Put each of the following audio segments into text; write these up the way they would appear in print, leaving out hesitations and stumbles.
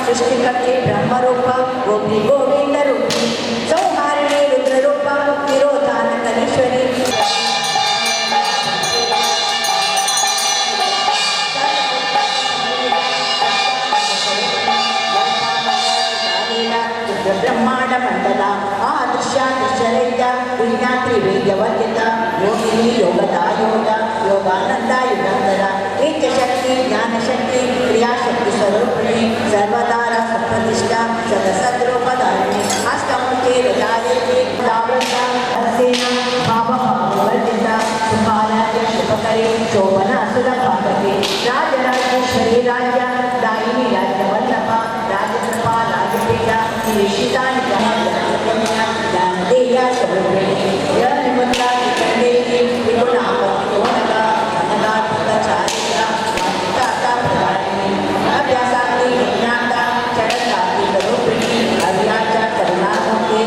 सृष्टिकर्ते ब्रह्मरूपा गोपी गोविंद रूपी सौहारिणी रुद्ररूपा तिरोधानकरीश्वरी ब्रह्मांड मंडला आदृश्या दृश्यरहिता विज्ञात्री वेद्यवर्जिता योगिनी योगदा योगा योगानंदा युगांतरा नित्य शक्ति ज्ञान शक्ति क्रियाशक्ति स्वरूपिणी सर्वधारा सप्रतिष्ठा सदसद्रूपधारिणी अष्टमुखे हृदयादेवी दावृता हरसेना भावभाववर्जिता सुभाराज्य शुभकरी शोभना सुरभागती राजराजेश्वरी राज्य दायिनी राज्यवल्लभा राजकृपा राजपीठा निशिता ज्ञानदेया स्वरूपिणी यनिमुद्रा विकंडेशी विगुणापतिकोणका अनगात्मचारिता माता प्रधारिणी अभ्यासाति विज्ञाता चरणाति स्वरूपिणी अव्याचा करुणामूर्ते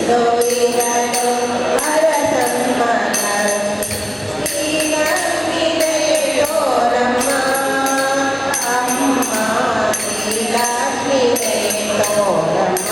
ನೋಯಿರಲು ಅರಸಮ್ಮನ ಶ್ರೀಲಕ್ಷ್ಮಿಗೆ ತೋರಮ್ಮ ಅಮ್ಮ ಶ್ರೀಲಕ್ಷ್ಮಿಗೆ ತೋರಮ್ಮ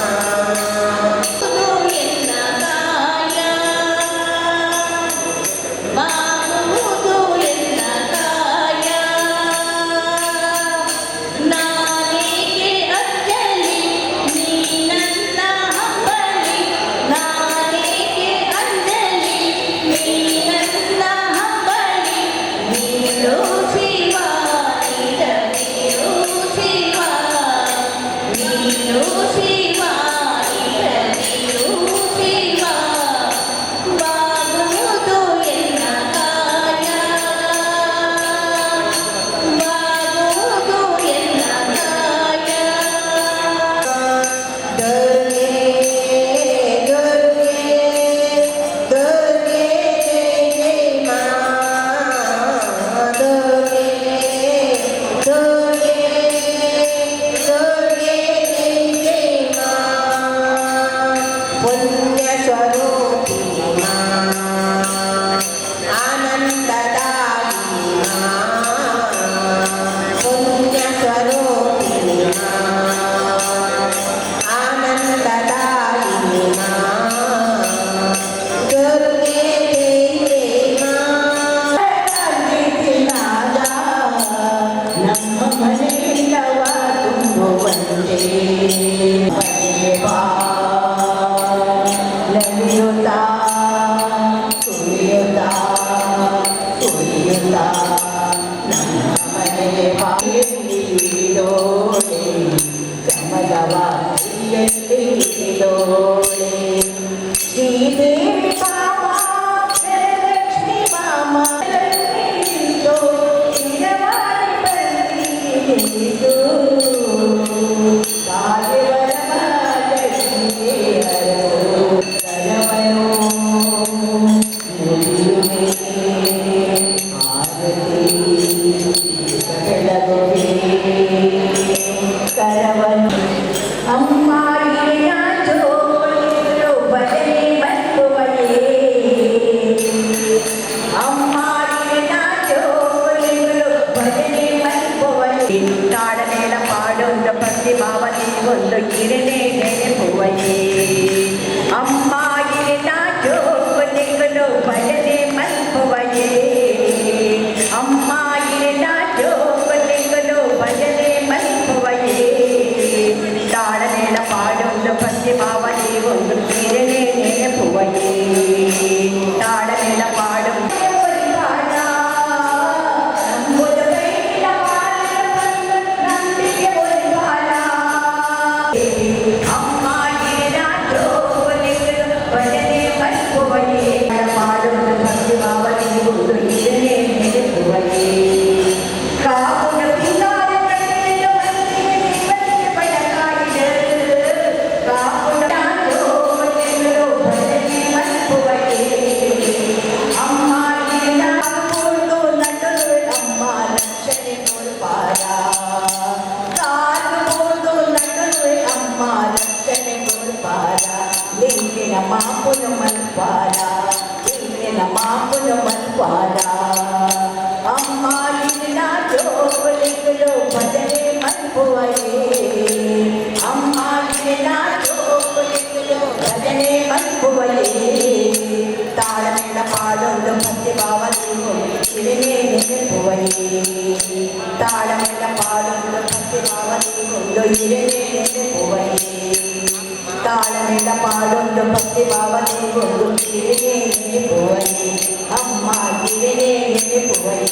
ಶ್ರೀದೇವಿ ಬಾಮ ಲಕ್ಷ್ಮೀ ಬಾಮ ತಾಡಮೇಳ ಪಾಡೊಂದು ಪ್ರತಿ ಭಾವನೆ ಒಂದು ಗಿರಿನೇ ನೆನಪುವಯೇ ಅಮ್ಮ ಗಿರಿನ ಜೋಗುಲಿಗಳು ಭಜನೆ ಮಲ್ಪುವಯೇ ಅಮ್ಮ ಗಿರಿನ ಜೋಗುಲಿಗಳು ಭಜನೆ ಮಲ್ಪುವಯೇ ತಾಡಮೇಳ ಪಾಡೊಂದು ಪ್ರತಿ ಭಾವನೆ ಒಂದು ಗಿರಿನೇ ನೆನಪುವಯೇ ತಾಡಮೇಳ ಪಾಡೊಂದು ಅಮ್ಮ ನಿನ್ನ ಜೋಗುಲಿಗಳು ಭಜನೆ ಮಲ್ಪುವಯೇ ಅಮ್ಮ ನಿನ್ನ ಜೋಗುಲಿಗಳು ಭಜನೆ ಮಲ್ಪುವಯೇ ತಾಳಮೇಳ ಪಾಡೊಂದು ಭಕ್ತಿ ಭಾವನೆಯು ಗಿರಿನೇ ನೆನಪುವಯೇ ತಾಳಮೇಳ ಪಾಡೊಂದು ಭಕ್ತಿ ಭಾವನೆಯೊಂದು ಗಿರಿನೇ ನೆನಪುವಯೇ ತಾಳಮೇಳ ಪಾಡೊಂದು ಭಕ್ತಿ ಭಾವನೆಗೊಂದು ಗಿರಿನೇ ನೆನಪುವಯೇ ಅಮ್ಮ ಗಿರಿನೇ ನೆನಪುವಯೇ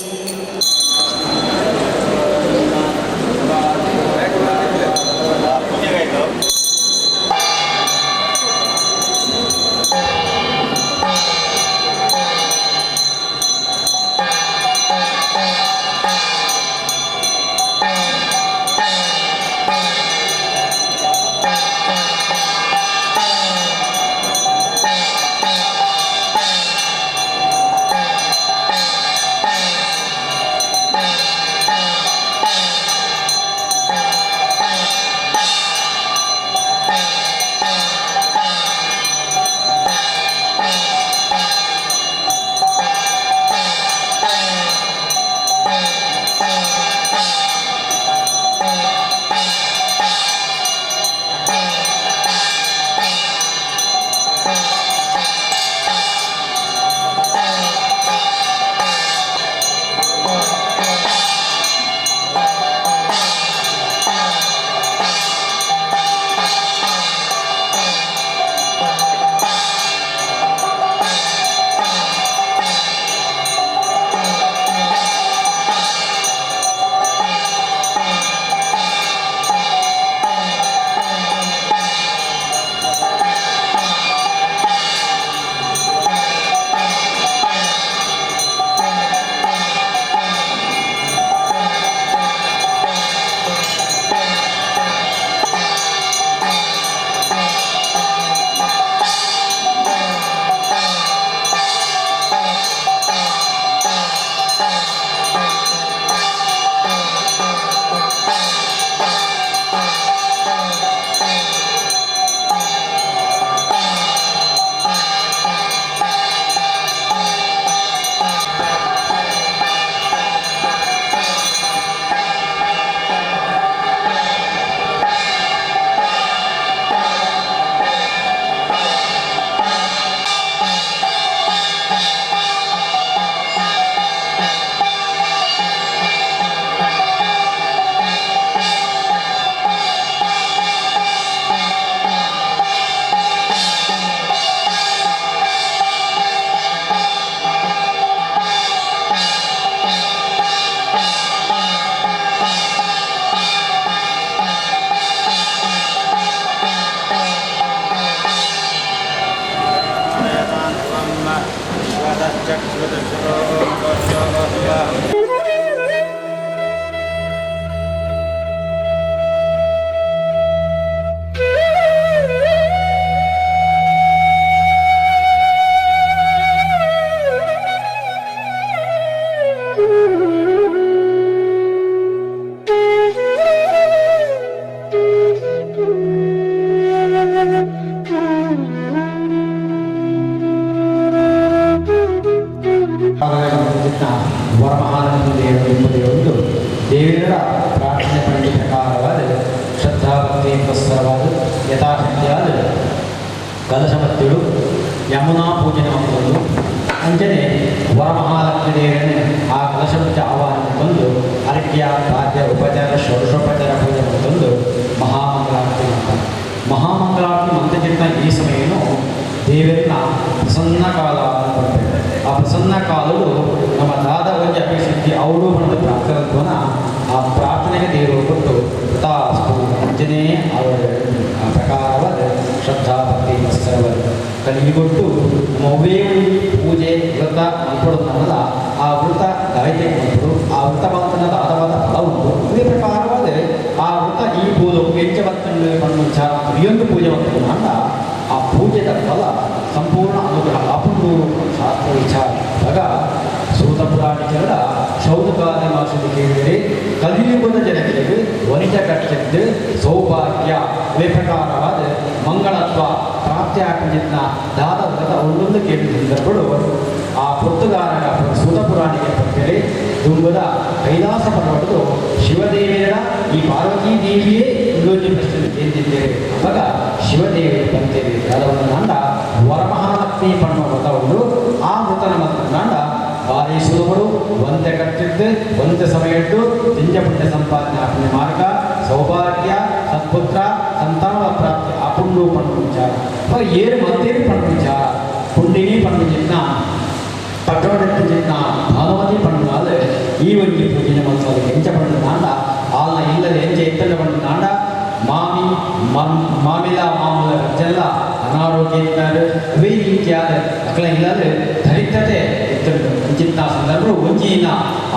ವರಮಹಾಲಕ್ಷ್ಮಿ ದೇವರು ಎಂಬುದೇ ಒಂದು ದೇವರ ಪ್ರಾರ್ಥನೆ ಪಡೆದ ಪ್ರಕಾರವಾದ ಶ್ರದ್ಧಾಭಕ್ತಿ ಪುರಸ್ಸರವಾದ ಯಥಾಶಕ್ತಿಯಾದ ಕಲಶಮತ್ತಿಳು ಯಮುನಾ ಪೂಜನೆ ಮಾಡುವುದು ಅಂಜನೆ ವರಮಹಾಲಕ್ಷ್ಮಿ ದೇವರನ್ನೇ ಆ ಕಲಶಮಕ್ಕೆ ಆಹ್ವಾನ ಬಂದು ಅರ್ಘ್ಯ ಪಾದ್ಯ ಉಪಚಾರ ಷೋಡಶೋಪಚಾರ ಪೂಜೆ ತಂದು ಮಹಾಮಂಗಳಾರತಿ ಮಾಡ್ತಾರೆ. ಮಹಾಮಂಗಳಾರತಿ ಮಂತ್ರಕ್ಕಿಂತ ಈ ಸಮಯನು ದೇವರನ್ನ ಪ್ರಸನ್ನ ಕಾಲ ಕೊಡ್ತೇವೆ. ಆ ಪ್ರಸನ್ನ ಕಾಲವು ನಮ್ಮ ದಾದ ಒಂದು ಅಪೇಕ್ಷಿಸಿ ಅವರು ಒಂದು ಪ್ರಾರ್ಥನತ್ವನ ಆ ಪ್ರಾರ್ಥನೆಗೆ ದೇವರು ಕೊಟ್ಟು ತಾಸ್ತು ಅಂಜನೇ ಅವರ ಪ್ರಕಾರವಾದ ಶ್ರದ್ಧಾ ಭಕ್ತಿ ಪುರಸ್ಸರವಾದ ಕಲಿಗೊಟ್ಟು ನಮ್ಮ ಒವ್ವೇಳಿ ಪೂಜೆ ವ್ರತ ಮಲ್ಪಡೋದನ್ನಲ್ಲ ಆ ವ್ರತ ಗಾಯತೆ ಮಲ್ಪಡು ಆ ವ್ರತ ಮಾತನ ದಾದವಾದ ಫಲ ಉಂಟು. ಅದೇ ಪ್ರಕಾರವಾದ ಆ ವ್ರತ ಈ ಪೂಜೆ ವೆಚ್ಚವತ್ತನ್ನು ಪಣ್ಣು ವಿಚಾರ ಪ್ರತಿಯೊಂದು ಪೂಜೆ ಮತ್ತು ನಾಡ ಆ ಪೂಜೆದ ಫಲ ಸಂಪೂರ್ಣ ಅನುಗ್ರಹ ಅಪೂರ್ವ ಶಾಸ್ತ್ರ ವಿಚಾರ ಆಗ ಸೂತ ಪುರಾಣಿಕರ ಶೌನಕಾದಿ ಮಾಸದ ಕೇಳಿದರೆ ಕಲಿಯುಗದ ಜನಗಳಿಗೆ ವನಿತ ಕಟ್ಟಿದ್ದು ಸೌಭಾಗ್ಯ ಇದೇ ಪ್ರಕಾರವಾದ ಮಂಗಳತ್ವ ಪ್ರಾಪ್ತಿಯಾಗಿದ್ದ ದಾದ ವ್ರತ ಒಂದೊಂದು ಕೇಳಿದ ಸಂದರ್ಭಗಳು ಆ ಪುತ್ತಗಾರರ ಸೂತ ಪುರಾಣಿಕ ಪಕ್ಕದಲ್ಲಿ ದುಂಗದ ಕೈಲಾಸ ಪರ್ವತದು ಶಿವದೇವಿಯರ ಈ ಪಾರ್ವತೀ ದೇವಿಯೇ ಇನ್ನೊಂದು ಪ್ರಶ್ನೆ ಕೇಳಿದ್ದೇವೆ. ಆವಾಗ ಶಿವದೇವಿಯ ಬಂತೇವೆ ಅದವನ್ನು ನಾಂಡ ವರಮಹಾಲಕ್ಷ್ಮಿ ಪಣ್ಣು ವ್ರತವನ್ನು ಆ ವ್ರತನ ಮತ್ತು ನಾಂಡ ಭಾರಿ ಸುಲಭರು ಒಂದೇ ಕಟ್ಟಿದ್ದು ಒಂದೇ ಸಮಯದ್ದು ನಿಂಜ ಪುಣ್ಯ ಸಂಪಾದನೆ ಪುಣ್ಯ ಮಾರ್ಗ ಸೌಭಾಗ್ಯ ಸತ್ಪುತ್ರ ಸಂತಾನ ಪ್ರಾಪ್ತಿ ಅಪುಂಡು ಪಣ್ಣು ವಿಚಾರ ಏರು ಮತ್ತೇನು ಪಣ್ಣು ವಿಚಾರ ಪುಂಡಿನಿ ಪಣ್ಣು ಚಿನ್ನ ಪಟ್ಟಣಕ್ಕೆ ಚಿನ್ನ ಭಾನುಮತಿ ಪಣ್ಣು ಆದರೆ ಈ ಒಂದು ಪೂಜೆ ಮನಸ್ಸು ಹೆಂಚ ಪಣ್ಣು ನಾಂಡ ಆಲ್ನ ಇಲ್ಲದೆ ಹೆಂಚೆ ಎತ್ತಲ ಪಣ್ಣು ನಾಂಡ ಮಾಮಿ ಮಾಮಿಲ ಮಾಮೂಲ ಜಲ್ಲ ಅನಾರೋಗ್ಯ ಇದ್ದಾರೆ ಅವೇ ರೀತಿಯಾದ ಮಕ್ಕಳ ಇಲ್ಲದೆ ದರಿದ್ರತೆ ಚಿತ್ತ ಸಂದರ್ಭಗಳು ಒಂಜಿನ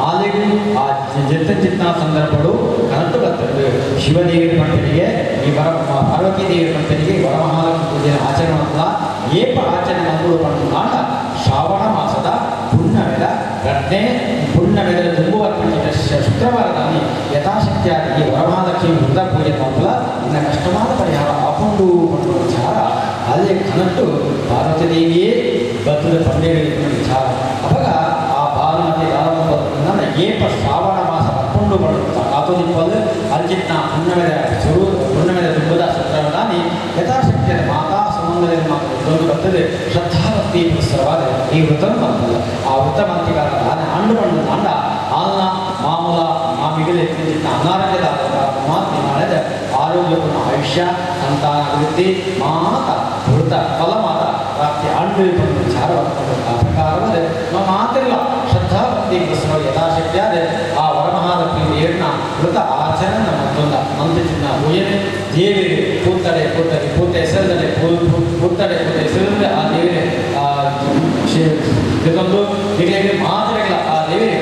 ಆಲೆಗಳು ಆ ಚಿತ್ತ ಸಂದರ್ಭಗಳು ಕನಟ್ಟು ಬರ್ತದೆ. ಶಿವದೇವಿಯ ಪಂಪನಿಗೆ ಈ ಪಾರ್ವತಿ ದೇವಿಯ ಪಂಪನಿಗೆ ವರಮಹಾಲಕ್ಷ್ಮಿ ಪೂಜೆಯ ಆಚರಣೆ ಮಾಡಲ್ಲ ಏಪ ಆಚರಣೆ ಮಾಡುವುದು ಪಂಡು ನಾಟ ಶ್ರಾವಣ ಮಾಸದ ಪುಣ್ಯವೆದ ರತ್ನೆ ಪುಣ್ಯವೆದ ತುಂಬುವ ಶುಕ್ರವಾರದಲ್ಲಿ ಯಥಾಶಕ್ತಿಯಾಗಿ ಈ ವರಮಹಾಲಕ್ಷ್ಮಿ ವೃದ್ಧ ಪೂಜೆ ಮಾಡಲ್ಲ ಇನ್ನು ಕಷ್ಟವಾದ ಪರಿಹಾರ ಅಪುಂಡು ಪಂಡು ವಿಚಾರ ಅಲ್ಲೇ ಕನಟ್ಟು ಪಾರ್ವತಿ ದೇವಿಯೇ ಬತ್ತದ ಪಂದೇಳಿ ವಿಚಾರ ಅವಾಗ ಆ ಭಾನುಮತಿ ದಾನ ಏಪ ಶ್ರಾವಣ ಮಾಸ ಅಪುಂಡು ಪಡುತ್ತ ಕಾತುನಿಪ್ಪಲು ಅರ್ಜಿತ್ನ ಪುಣ್ಯಮೆದ ತುಂಬದ ಶುಕ್ರವಾರದಲ್ಲಿ ಯಥಾಶಕ್ತಿಯಾದ ಮಾತಾ ಸಂಬಂಧದಲ್ಲಿ ಮಾತ್ರ ಇದೊಂದು ಬರ್ತದೆ ಶ್ರದ್ಧಾಭಕ್ತಿ ಪುರಸ್ಸರವಾದ ಈ ವೃತನು ಬರ್ತದೆ. ಆ ವೃತ ಮಂತ್ರಿಗಾರ ಆಂಡು ಪಂಡು ನಾಂಡ ಆಲ್ನ ಮಾಮೂಲ ಮಾಮಿಗಲೆ ಅನಾರೋಗ್ಯದ ಮಾತು ಮಾಡಿದ ಆರೋಗ್ಯಪೂರ್ಣ ಆಯುಷ್ಯ ಸಂತಾನ ಅಭಿವೃದ್ಧಿ ಮಾತ ವೃತ ಫಲ ಮಾತ ಪ್ರಾಪ್ತಿ ಆಂಡು ವಿಚಾರ ಆ ಪ್ರಕಾರವಾದ ನಾವು ಮಾತಿಲ್ಲ ಶ್ರದ್ಧಾಭಕ್ತಿ ಪುರಸ್ಸರ ಯಥಾಶಕ್ತಿಯಾದ ಆ ವರಮಹಾಲಕ್ಷ್ಮಿ ದೇವರನ್ನ ವೃತ ಆಚರಣೆ ಮತ್ತೊಂದು ಮಂತ್ರಚಿನ್ನ ಭೂಯನೆ ದೇವಿಗೆ ಕೂತಡೆ ಕೂತ ಹೆಸರದಲ್ಲಿ ಕೂತಡೆ ಕೂತ ಹೆಸರಲ್ಲಿ ಆ ದೇವಿಗೆ ಇದೊಂದು ಹಿರಿಯರಿಗೆ ಮಾತ್ರೆಗಳ ಆ ದೇವಿಗೆ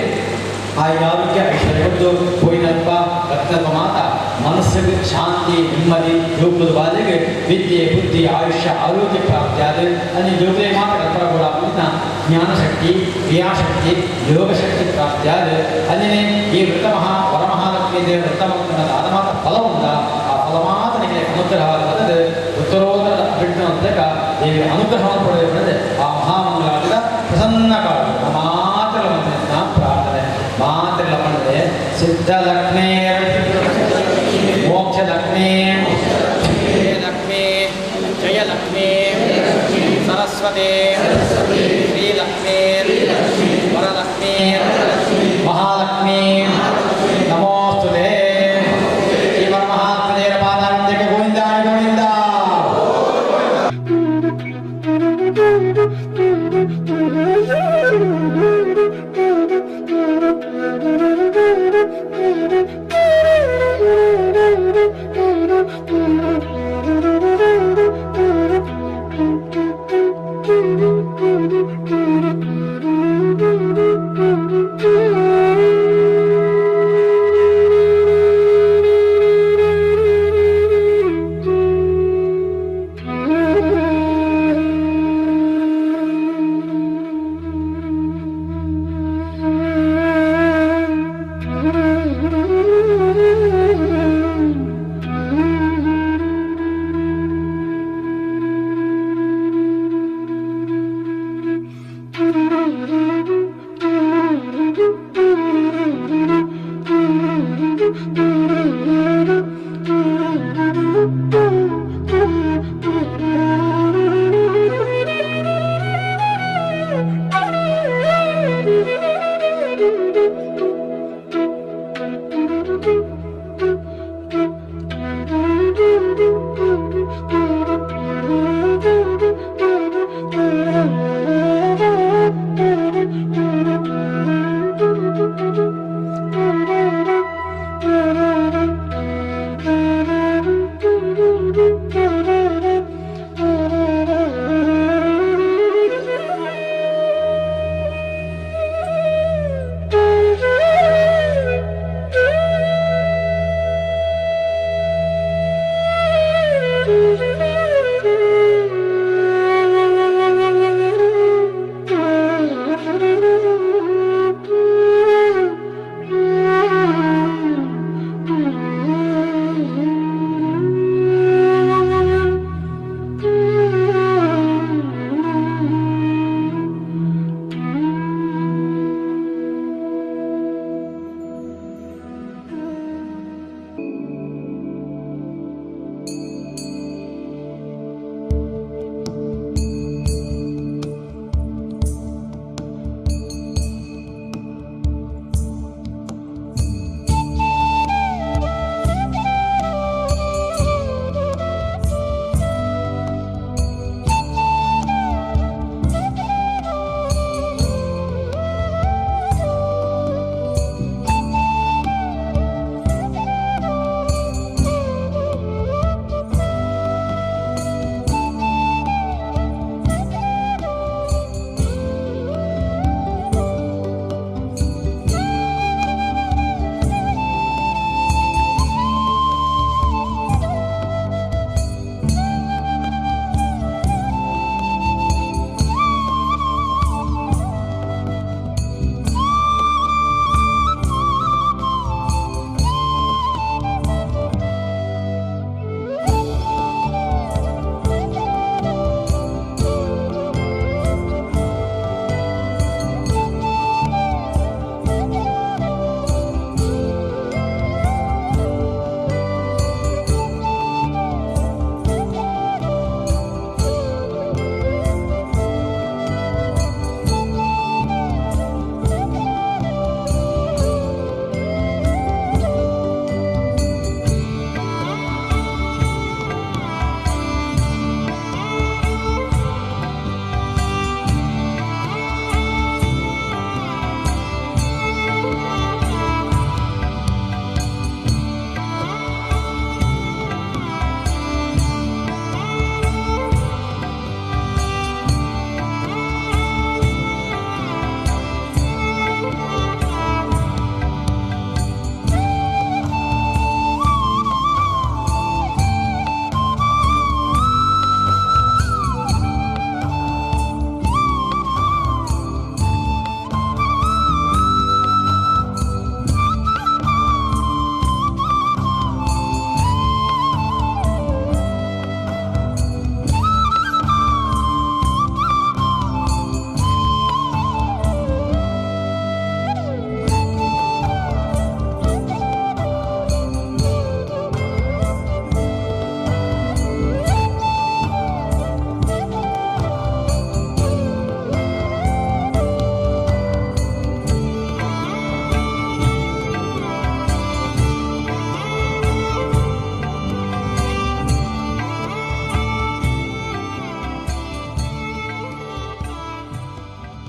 ಆರೋಗ್ಯ ಐಶ್ವರ್ಯದ್ದು ಹೋಯಿನತ್ವ ರಕ್ತತ್ವ ಮಾತ ಮನಸ್ಸಿಗೆ ಶಾಂತಿ ನೆಮ್ಮದಿ ಯೋಗದ ಬಾಧೆಗೆ ವಿದ್ಯೆ ಬುದ್ಧಿ ಆಯುಷ್ಯ ಆರೋಗ್ಯ ಪ್ರಾಪ್ತಿಯಾದ ಅಲ್ಲಿ ಯೋಗದ ಮಾತ ಕಲ್ಪಗಳ ಜ್ಞಾನಶಕ್ತಿ ಕ್ರಿಯಾಶಕ್ತಿ ಯೋಗಶಕ್ತಿ ಪ್ರಾಪ್ತಿಯಾದ ಅಲ್ಲಿನೇ ಈ ವರಮಹಾಲಕ್ಷ್ಮಿ ದೇವರ ವೃತ್ತಮಕ್ಕನ ಆದಮಾತ ಫಲವುಂದ ಆ ಫಲಮಾತನಿಗೆ ಅನುಗ್ರಹವಾದ ಬದಲು ಉತ್ತರೋತ್ತರ ಬಿಟ್ಟು ಅಂತಕ ದೇವಿಯ ಅನುಗ್ರಹವನ್ನು ಪಡೆದುಕೊಂಡರೆ ಆ ಮಹಾಮಂಗಳಾದ ಪ್ರಸನ್ನ ಕಾಲ ಮಾತ್ರ ಪ್ರಾರ್ಥನೆ ಮಾತ್ರೆಲ್ಲ ಪಡೆದರೆ ಸಿದ್ಧಲಕ್ಷ್ಮೀ ಮೋಕ್ಷಲಕ್ಷ್ಮೀ ಲಕ್ಷ್ಮೀ ಜಯಲಕ್ಷ್ಮೀ ಸರಸ್ವತಿ ಶ್ರೀಲಕ್ಷ್ಮೀ